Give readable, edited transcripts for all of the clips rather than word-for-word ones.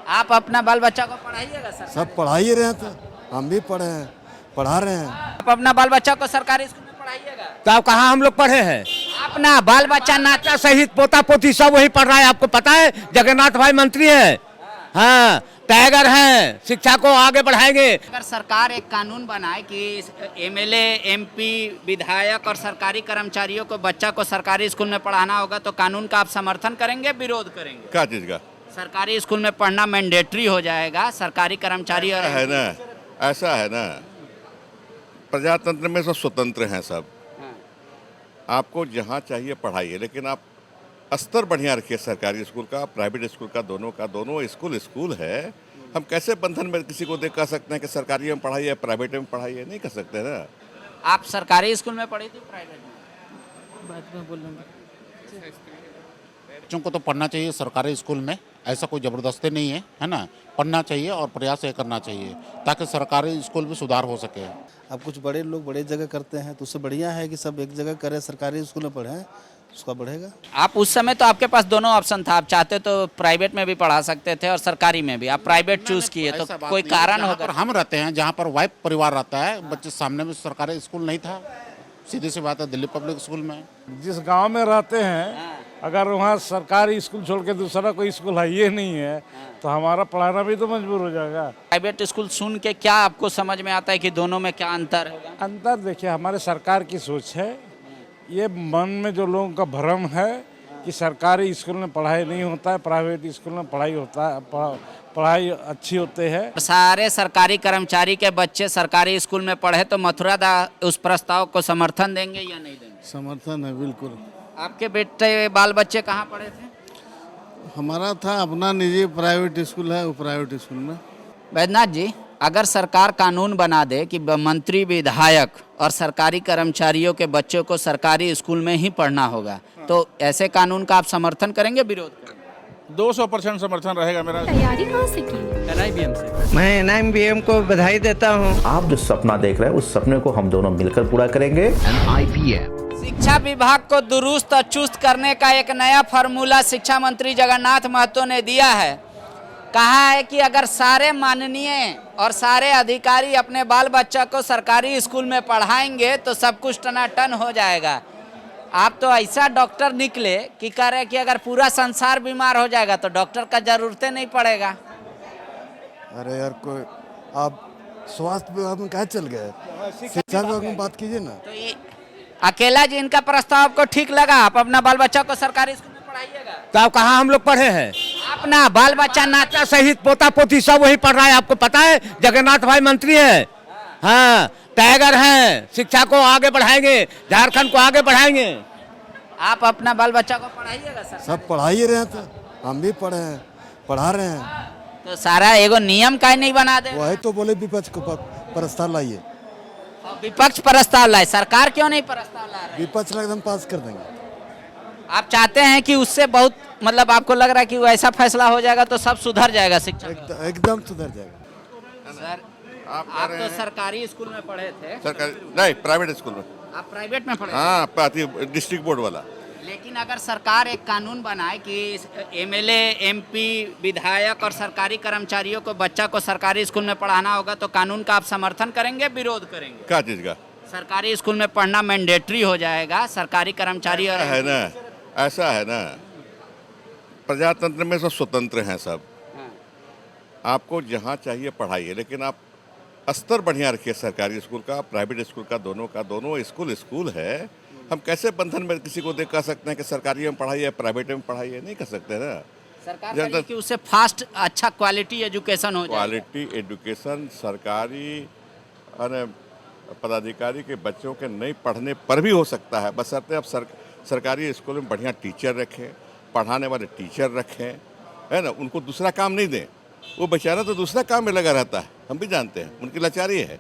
आप अपना बाल बच्चा को पढ़ाइएगा सर? सब पढ़ा ही रहे हैं, तो हम भी पढ़े हैं, पढ़ा रहे हैं। आप अपना बाल बच्चा को सरकारी स्कूल में पढ़ाइएगा? तो आप कहाँ हम लोग पढ़े हैं? अपना बाल बच्चा नाचा सहित पोता पोती सब वही पढ़ रहा है। आपको पता है जगन्नाथ भाई मंत्री है, हाँ टाइगर हैं, शिक्षा को आगे बढ़ाएंगे। अगर सरकार एक कानून बनाए कि एमएलए, एमपी, विधायक और सरकारी कर्मचारियों को बच्चा को सरकारी स्कूल में पढ़ाना होगा, तो कानून का आप समर्थन करेंगे, विरोध करेंगे? क्या चीज का? सरकारी स्कूल में पढ़ना मैंडेटरी हो जाएगा, सरकारी कर्मचारी और है ना, ऐसा है ना, प्रजातंत्र में सब स्वतंत्र हैं सब। आपको जहाँ चाहिए पढ़ाइए, लेकिन आप स्तर बढ़िया रखिए सरकारी स्कूल का, प्राइवेट स्कूल का, दोनों स्कूल स्कूल है। हम कैसे बंधन में किसी को देख कह सकते हैं कि सरकारी में पढ़ाइए, प्राइवेट में पढ़ाइए? नहीं कर सकते ना। आप सरकारी स्कूल में पढ़ी थी, प्राइवेट में? बाद में बोलूँगा। बच्चों को तो पढ़ना चाहिए सरकारी स्कूल में, ऐसा कोई ज़बरदस्ती नहीं है ना। पढ़ना चाहिए और प्रयास ये करना चाहिए ताकि सरकारी स्कूल में सुधार हो सके। अब कुछ बड़े लोग बड़े जगह करते हैं, तो उससे बढ़िया है कि सब एक जगह करें, सरकारी स्कूल में पढ़ें, उसका बढ़ेगा। आप उस समय तो आपके पास दोनों ऑप्शन था, आप चाहते तो प्राइवेट में भी पढ़ा सकते थे और सरकारी में भी, आप प्राइवेट चूज किए, तो कोई कारण जहाँ होगा? पर हम रहते हैं, जहाँ पर वाइफ परिवार रहता है, बच्चे सामने में सरकारी स्कूल नहीं था, सीधी सी बात है, दिल्ली पब्लिक स्कूल में। जिस गांव में रहते हैं, अगर वहाँ सरकारी स्कूल छोड़ के दूसरा कोई स्कूल है ये नहीं है, तो हमारा पढ़ाना भी तो मजबूर हो जाएगा। प्राइवेट स्कूल सुन के क्या आपको समझ में आता है कि दोनों में क्या अंतर होगा? अंतर देखिए, हमारे सरकार की सोच है, ये मन में जो लोगों का भ्रम है कि सरकारी स्कूल में पढ़ाई नहीं होता है, प्राइवेट स्कूल में पढ़ाई होता है, पढ़ाई अच्छी होते हैं। सारे सरकारी कर्मचारी के बच्चे सरकारी स्कूल में पढ़े तो मथुरा दा उस प्रस्ताव को समर्थन देंगे या नहीं देंगे? समर्थन है, बिल्कुल। आपके बेटे बाल बच्चे कहाँ पढ़े थे? हमारा था अपना निजी प्राइवेट स्कूल है, वो प्राइवेट स्कूल में। वैद्यनाथ जी, अगर सरकार कानून बना दे कि मंत्री, विधायक और सरकारी कर्मचारियों के बच्चों को सरकारी स्कूल में ही पढ़ना होगा, तो ऐसे कानून का आप समर्थन करेंगे, विरोध करेंगे? 200% समर्थन रहेगा मेरा। तैयारी कहाँ से की? NIBM से। मैं NIBM को बधाई देता हूँ। आप जो सपना देख रहे हैं उस सपने को हम दोनों मिलकर पूरा करेंगे। शिक्षा विभाग को दुरुस्त और चुस्त करने का एक नया फार्मूला शिक्षा मंत्री जगन्नाथ महतो ने दिया है। कहा है कि अगर सारे माननीय और सारे अधिकारी अपने बाल बच्चा को सरकारी स्कूल में पढ़ाएंगे तो सब कुछ टनाटन हो जाएगा। आप तो ऐसा डॉक्टर निकले कि कह रहे कि अगर पूरा संसार बीमार हो जाएगा तो डॉक्टर का जरूरत नहीं पड़ेगा। अरे यार, कोई आप स्वास्थ्य विभाग में कहाँ चल गए? शिक्षा विभाग में बात कीजिए ना। तो ये अकेला जी इनका प्रस्ताव आपको ठीक लगा? आप अपना बाल बच्चा को सरकारी स्कूल में पढ़ाइएगा? तो आप कहाँ हम लोग पढ़े हैं? अपना बाल बच्चा नाचा सहित पोता पोती सब वही पढ़ रहा है। आपको पता है जगन्नाथ भाई मंत्री है, हाँ टाइगर हैं, शिक्षा को आगे बढ़ाएंगे, झारखंड को आगे बढ़ाएंगे। आप अपना बाल बच्चा को पढ़ाइएगा सर? सब पढ़ा ही रहे हैं, तो हम भी पढ़े हैं, पढ़ा रहे हैं। तो सारा एगो नियम का नहीं बना दे? वही तो बोले विपक्ष को प्रस्ताव लाइए। विपक्ष प्रस्ताव लाए, सरकार क्यों नहीं प्रस्ताव ला रही? विपक्ष एकदम पास कर देंगे। आप चाहते हैं कि उससे बहुत, मतलब आपको लग रहा है कि वो ऐसा फैसला हो जाएगा तो सब सुधर जाएगा शिक्षा? एकदम सुधर जाएगा। सर, आप तो सरकारी स्कूल में पढ़े थे। सरकारी नहीं, प्राइवेट स्कूल में। आप प्राइवेट में पढ़े? हाँ, डिस्ट्रिक्ट बोर्ड वाला। लेकिन अगर सरकार एक कानून बनाए कि एमएलए, एमपी, विधायक और सरकारी कर्मचारियों को बच्चा को सरकारी स्कूल में पढ़ाना होगा, तो कानून का आप समर्थन करेंगे, विरोध करेंगे? क्या चीज का? सरकारी स्कूल में पढ़ना मैंडेटरी हो जाएगा, सरकारी कर्मचारी और है ना, ऐसा है ना, प्रजातंत्र में सब स्वतंत्र हैं सब। आपको जहाँ चाहिए पढ़ाइए, लेकिन आप स्तर बढ़िया रखिए सरकारी स्कूल का, प्राइवेट स्कूल का, दोनों स्कूल है। हम कैसे बंधन में किसी को देख कह सकते हैं कि सरकारी में पढ़ाइए, प्राइवेट में पढ़ाइए? नहीं कर सकते ना। सरकार कहे कि उससे फास्ट अच्छा क्वालिटी एजुकेशन हो जाए। क्वालिटी एजुकेशन सरकारी पदाधिकारी के बच्चों के नहीं पढ़ने पर भी हो सकता है, बशर्ते अब सरकारी स्कूल में बढ़िया टीचर रखें, पढ़ाने वाले टीचर रखें, है ना, उनको दूसरा काम नहीं दें। वो बेचारा तो दूसरा काम में लगा रहता है, हम भी जानते हैं, उनकी लाचारी है।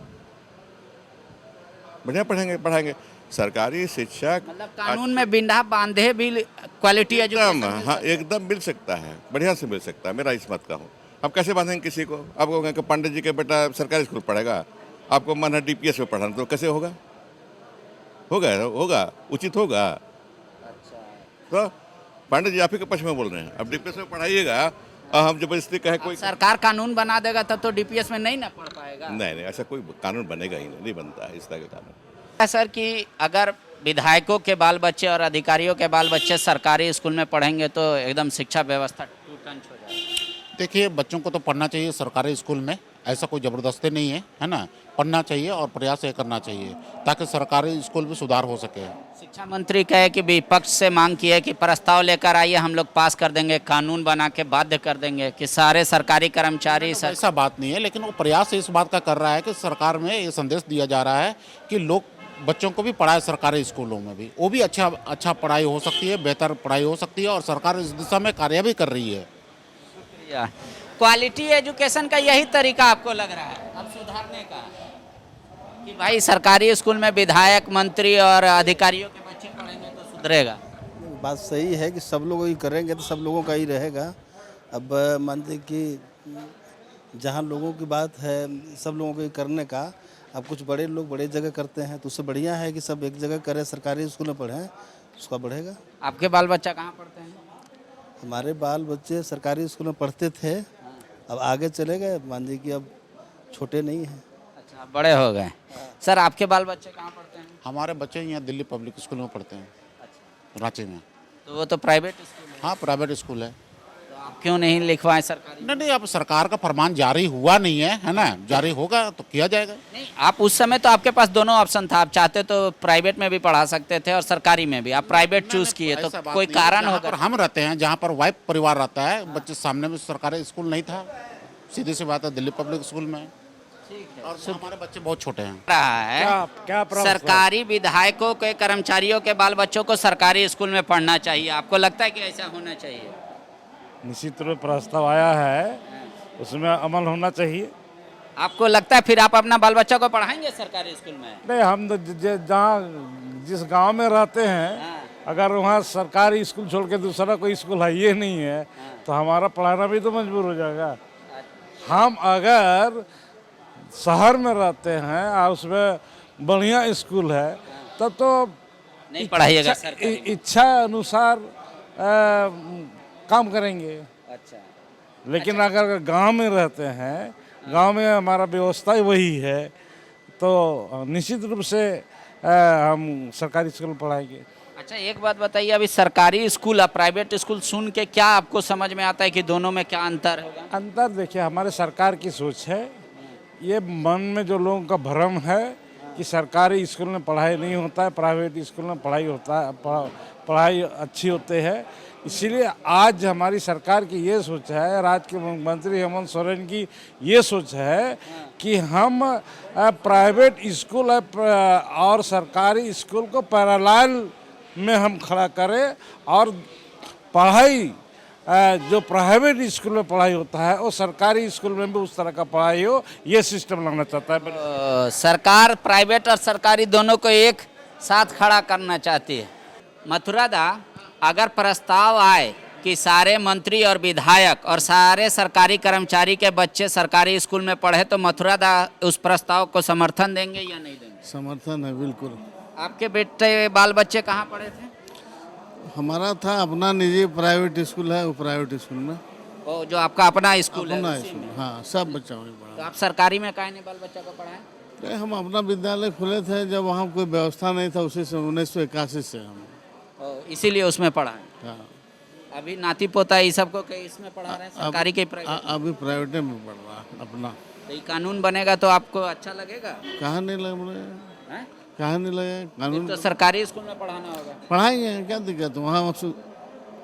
बढ़िया पढ़ाएंगे सरकारी शिक्षक। मतलब कानून में बिंदा बांधे भी क्वालिटी एजुकेशन? हाँ, एकदम मिल सकता है, बढ़िया से मिल सकता है। मेरा इस मत का हूँ। अब कैसे बांधेंगे किसी को? आपको कहेंगे पंडित जी के बेटा सरकारी स्कूल पढ़ेगा, आपको मन है DPS में पढ़ाना, तो कैसे होगा? होगा उचित होगा? अच्छा, तो पंडित जी आप ही के पक्ष में बोल रहे हैं। अब DPS में पढ़ाइएगा और हम जबरदस्ती कहे कोई सरकार कानून बना देगा तब तो डीपीएस में नहीं ना पढ़ पाएगा। नहीं, ऐसा कोई कानून बनेगा ही नहीं बनता है इस तरह का कानून। सर कि अगर विधायकों के बाल बच्चे और अधिकारियों के बाल बच्चे सरकारी स्कूल में पढ़ेंगे तो एकदम शिक्षा व्यवस्था टूटंच हो जाएगी। देखिए, बच्चों को तो पढ़ना चाहिए सरकारी स्कूल में, ऐसा कोई ज़बरदस्ती नहीं है ना। पढ़ना चाहिए और प्रयास ये करना चाहिए ताकि सरकारी स्कूल में सुधार हो सके। शिक्षा मंत्री कहे कि विपक्ष से मांग की है कि प्रस्ताव लेकर आइए, हम लोग पास कर देंगे, कानून बना के बाध्य कर देंगे कि सारे सरकारी कर्मचारी ऐसा बात नहीं है, लेकिन वो प्रयास इस बात का कर रहा है कि सरकार में ये संदेश दिया जा रहा है कि लोग बच्चों को भी पढ़ाए सरकारी स्कूलों में भी, वो भी अच्छा पढ़ाई हो सकती है, बेहतर पढ़ाई हो सकती है और सरकार इस दिशा में कार्य भी कर रही है। क्वालिटी एजुकेशन का यही तरीका आपको लग रहा है अब सुधारने का, कि भाई सरकारी स्कूल में विधायक, मंत्री और अधिकारियों के बच्चे पढ़ेंगे तो सुधरेगा? बात सही है कि सब लोग ही करेंगे तो सब लोगों का ही रहेगा। अब मानते कि जहाँ लोगों की बात है सब लोगों को करने का, अब कुछ बड़े लोग बड़े जगह करते हैं तो उससे बढ़िया है कि सब एक जगह करें, सरकारी स्कूल में पढ़ें, उसका बढ़ेगा। आपके बाल बच्चा कहाँ पढ़ते हैं? हमारे बाल बच्चे सरकारी स्कूल में पढ़ते थे, अब आगे चले गए, मान लीजिए कि अब छोटे नहीं हैं। अच्छा, बड़े हो गए। सर आपके बाल बच्चे कहाँ पढ़ते हैं? हमारे बच्चे यहाँ दिल्ली पब्लिक स्कूल में पढ़ते हैं, रांची में। तो वो तो प्राइवेट स्कूल है। हाँ, प्राइवेट स्कूल है। तो आप क्यों नहीं लिखवाएं सरकारी? नहीं, अब सरकार का फरमान जारी हुआ नहीं है ना, जारी होगा तो किया जाएगा। नहीं, आप उस समय तो आपके पास दोनों ऑप्शन था, आप चाहते तो प्राइवेट में भी पढ़ा सकते थे और सरकारी में भी, आप प्राइवेट चूज किए, तो कोई कारण होगा? हम रहते हैं जहाँ पर वाइफ परिवार रहता है, बच्चे सामने में सरकारी स्कूल नहीं था, सीधी सी बात है, दिल्ली पब्लिक स्कूल में। और हमारे बच्चे बहुत छोटे हैं। रहा है क्या सरकारी विधायकों के कर्मचारियों के बाल बच्चों को सरकारी स्कूल में पढ़ना चाहिए, आपको लगता है कि ऐसा होना चाहिए? निश्चित रूप प्रस्ताव आया है, उसमें अमल होना चाहिए। आपको लगता है फिर आप अपना बाल बच्चा को पढ़ाएंगे सरकारी स्कूल में? नहीं, हम तो जहाँ जिस गांव में रहते हैं, अगर वहाँ सरकारी स्कूल छोड़ के दूसरा कोई स्कूल है ये नहीं है, तो हमारा पढ़ाना भी तो मजबूर हो जाएगा। हम अगर शहर में रहते हैं और उसमें बढ़िया स्कूल है तब तो नहीं पढ़ाइएगा, इच्छा अनुसार काम करेंगे। अच्छा, लेकिन अगर गांव में रहते हैं, गांव में हमारा व्यवस्था ही वही है, तो निश्चित रूप से हम सरकारी स्कूल पढ़ाएंगे। अच्छा, एक बात बताइए, अभी सरकारी स्कूल और प्राइवेट स्कूल सुन के क्या आपको समझ में आता है कि दोनों में क्या अंतर होगा? अंतर देखिए, हमारे सरकार की सोच है, ये मन में जो लोगों का भ्रम है कि सरकारी स्कूल में पढ़ाई नहीं होता है, प्राइवेट स्कूल में पढ़ाई होता है, पढ़ाई अच्छी होते हैं। इसीलिए आज हमारी सरकार की ये सोच है, राज्य के मुख्यमंत्री हेमंत सोरेन की ये सोच है कि हम प्राइवेट स्कूल और सरकारी स्कूल को पैरेलल में हम खड़ा करें और पढ़ाई जो प्राइवेट स्कूल में पढ़ाई होता है वो सरकारी स्कूल में भी उस तरह का पढ़ाई हो, ये सिस्टम लाना चाहता है। सरकार प्राइवेट और सरकारी दोनों को एक साथ खड़ा करना चाहती है। मथुरा दा, अगर प्रस्ताव आए कि सारे मंत्री और विधायक और सारे सरकारी कर्मचारी के बच्चे सरकारी स्कूल में पढ़े, तो मथुरा दा उस प्रस्ताव को समर्थन देंगे या नहीं देंगे? समर्थन है, बिल्कुल। आपके बेटे बाल बच्चे कहाँ पढ़े थे? हमारा था अपना निजी प्राइवेट स्कूल है, वो प्राइवेट स्कूल में। वो जो आपका अपना स्कूल है, अपना उसी स्कूल, में? हाँ, सब बच्चा वहीं तो पढ़ा। आप सरकारी में काहे नहीं बाल बच्चा को पढ़ाएं? अरे हम अपना विद्यालय खुले थे जब वहाँ कोई व्यवस्था नहीं था, उसी से 1981 से हम। इसीलिए उसमें पढ़ाएं। हाँ, अभी नाती पोता ये सबको इसमें पढ़ा रहे हैं, सरकारी के प्राइवेट? अभी प्राइवेट में पढ़ रहा अपना। तो ये कानून बनेगा तो आपको अच्छा लगेगा? कहाँ नहीं लग रहा है, कहाँ नहीं लगे कानून? तो सरकारी स्कूल में पढ़ाना होगा। पढ़ाएंगे, क्या दिक्कत है, वहाँ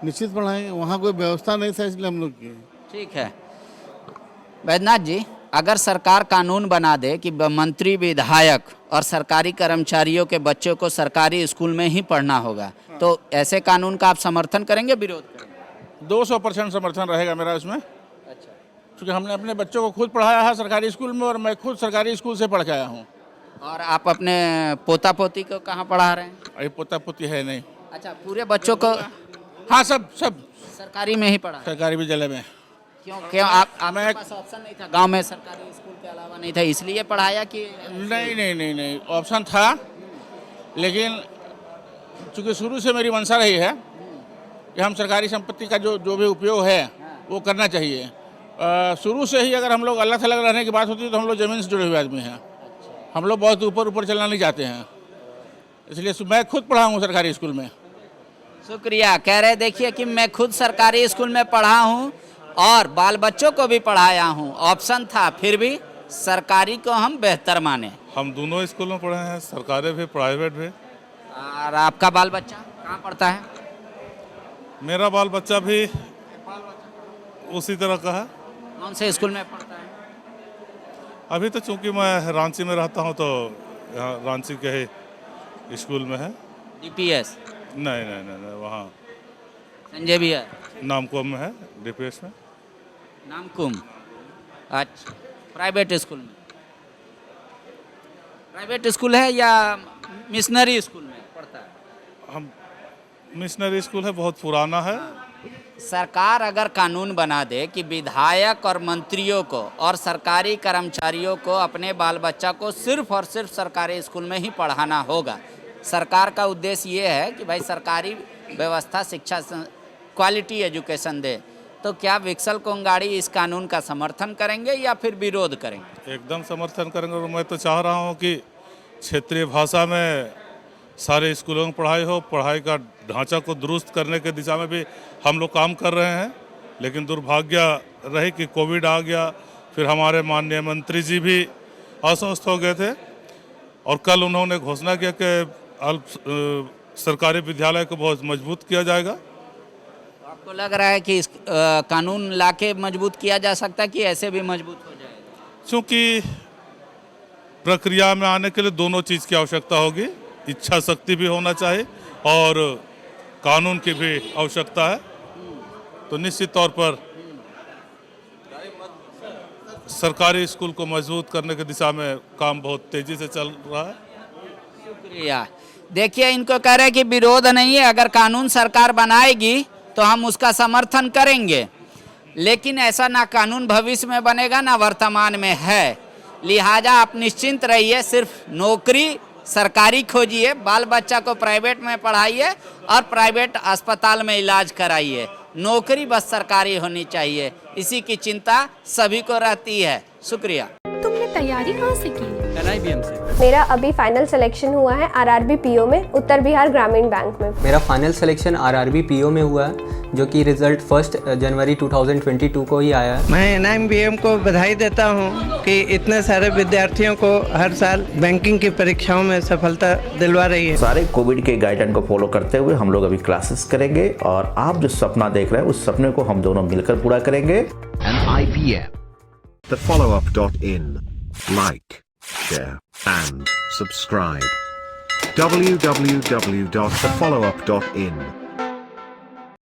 निश्चित पढ़ाएंगे, वहाँ कोई व्यवस्था नहीं था इसलिए हम लोग किए। ठीक है बैद्यनाथ जी, अगर सरकार कानून बना दे कि मंत्री, विधायक और सरकारी कर्मचारियों के बच्चों को सरकारी स्कूल में ही पढ़ना होगा, तो ऐसे कानून का आप समर्थन करेंगे, विरोध करेंगे? 200% समर्थन रहेगा मेरा इसमें। अच्छा, क्योंकि हमने अपने बच्चों को खुद पढ़ाया है सरकारी स्कूल में और मैं खुद सरकारी स्कूल से पढ़ के आया हूँ। और आप अपने पोता पोती को कहाँ पढ़ा रहे हैं? अरे पोता पोती है नहीं। अच्छा, पूरे बच्चों को? हाँ, सब सरकारी में ही पढ़ा? सरकारी विद्यालय में। क्यों आपके पास ऑप्शन नहीं था? गांव में सरकारी स्कूल के अलावा नहीं था, इसलिए पढ़ाया कि? नहीं, ऑप्शन था, लेकिन चूँकि शुरू से मेरी मंशा रही है कि हम सरकारी संपत्ति का जो भी उपयोग है वो करना चाहिए। शुरू से ही अगर हम लोग अलग थलग रहने की बात होती है तो हम लोग ज़मीन से जुड़े हुए आदमी हैं, हम लोग बहुत ऊपर ऊपर चलना नहीं चाहते हैं, इसलिए मैं खुद पढ़ा हूँ सरकारी स्कूल में। शुक्रिया। कह रहे देखिए कि मैं खुद सरकारी स्कूल में पढ़ा हूँ और बाल बच्चों को भी पढ़ाया हूँ, ऑप्शन था, फिर भी सरकारी को हम बेहतर माने। हम दोनों स्कूल में पढ़े हैं, सरकारी भी प्राइवेट भी। और आपका बाल बच्चा कहाँ पढ़ता है? मेरा बाल बच्चा भी उसी तरह का है। कौन से स्कूल में पढ़ता है? अभी तो चूंकि मैं रांची में रहता हूं तो यहाँ रांची के ही स्कूल में है। डीपीएस? नहीं नहीं नहीं, नहीं वहाँ संजय भी है, नामकुम में है, डीपीएस में। नामकुम, अच्छा। प्राइवेट स्कूल में? प्राइवेट स्कूल है या मिशनरी स्कूल में पढ़ता है? हम मिशनरी स्कूल है, बहुत पुराना है। सरकार अगर कानून बना दे कि विधायक और मंत्रियों को और सरकारी कर्मचारियों को अपने बाल बच्चा को सिर्फ और सिर्फ सरकारी स्कूल में ही पढ़ाना होगा। सरकार का उद्देश्य ये है कि भाई सरकारी व्यवस्था शिक्षा क्वालिटी एजुकेशन दे, तो क्या विक्सल कोंगाड़ी इस कानून का समर्थन करेंगे या फिर विरोध करेंगे? एकदम समर्थन करेंगे। और मैं तो चाह रहा हूँ कि क्षेत्रीय भाषा में सारे स्कूलों में पढ़ाई हो। पढ़ाई का ढांचा को दुरुस्त करने के दिशा में भी हम लोग काम कर रहे हैं, लेकिन दुर्भाग्य रहे कि कोविड आ गया, फिर हमारे माननीय मंत्री जी भी अस्वस्थ हो गए थे और कल उन्होंने घोषणा किया कि सरकारी विद्यालय को बहुत मजबूत किया जाएगा। आपको लग रहा है कि इस कानून लाके मजबूत किया जा सकता है कि ऐसे भी मजबूत हो जाएगा? क्योंकि प्रक्रिया में आने के लिए दोनों चीज़ की आवश्यकता होगी, इच्छा शक्ति भी होना चाहिए और कानून की भी आवश्यकता है। तो निश्चित तौर पर सरकारी स्कूल को मजबूत करने की दिशा में काम बहुत तेजी से चल रहा है। शुक्रिया। देखिए, इनको कह रहे हैं कि विरोध नहीं है, अगर कानून सरकार बनाएगी तो हम उसका समर्थन करेंगे, लेकिन ऐसा ना कानून भविष्य में बनेगा ना वर्तमान में है। लिहाजा आप निश्चिंत रहिए, सिर्फ नौकरी सरकारी खोजिए, बाल बच्चा को प्राइवेट में पढ़ाइए और प्राइवेट अस्पताल में इलाज कराइए। नौकरी बस सरकारी होनी चाहिए, इसी की चिंता सभी को रहती है। शुक्रिया। तुमने तैयारी कहाँ से की? NIBM से। मेरा अभी फाइनल सिलेक्शन हुआ है RRB PO में, उत्तर बिहार ग्रामीण बैंक में। मेरा फाइनल सिलेक्शन RRB PO में हुआ है, जो कि रिजल्ट 1 जनवरी 2022 को ही आया है। मैं NIBM को बधाई देता हूं कि इतने सारे विद्यार्थियों को हर साल बैंकिंग की परीक्षाओं में सफलता दिलवा रही है। सारे कोविड के गाइडलाइन को फॉलो करते हुए हम लोग अभी क्लासेस करेंगे और आप जो सपना देख रहे हैं उस सपने को हम दोनों मिलकर पूरा करेंगे। NIBM, thefollowup.in, like, share and subscribe. www.thefollowup.in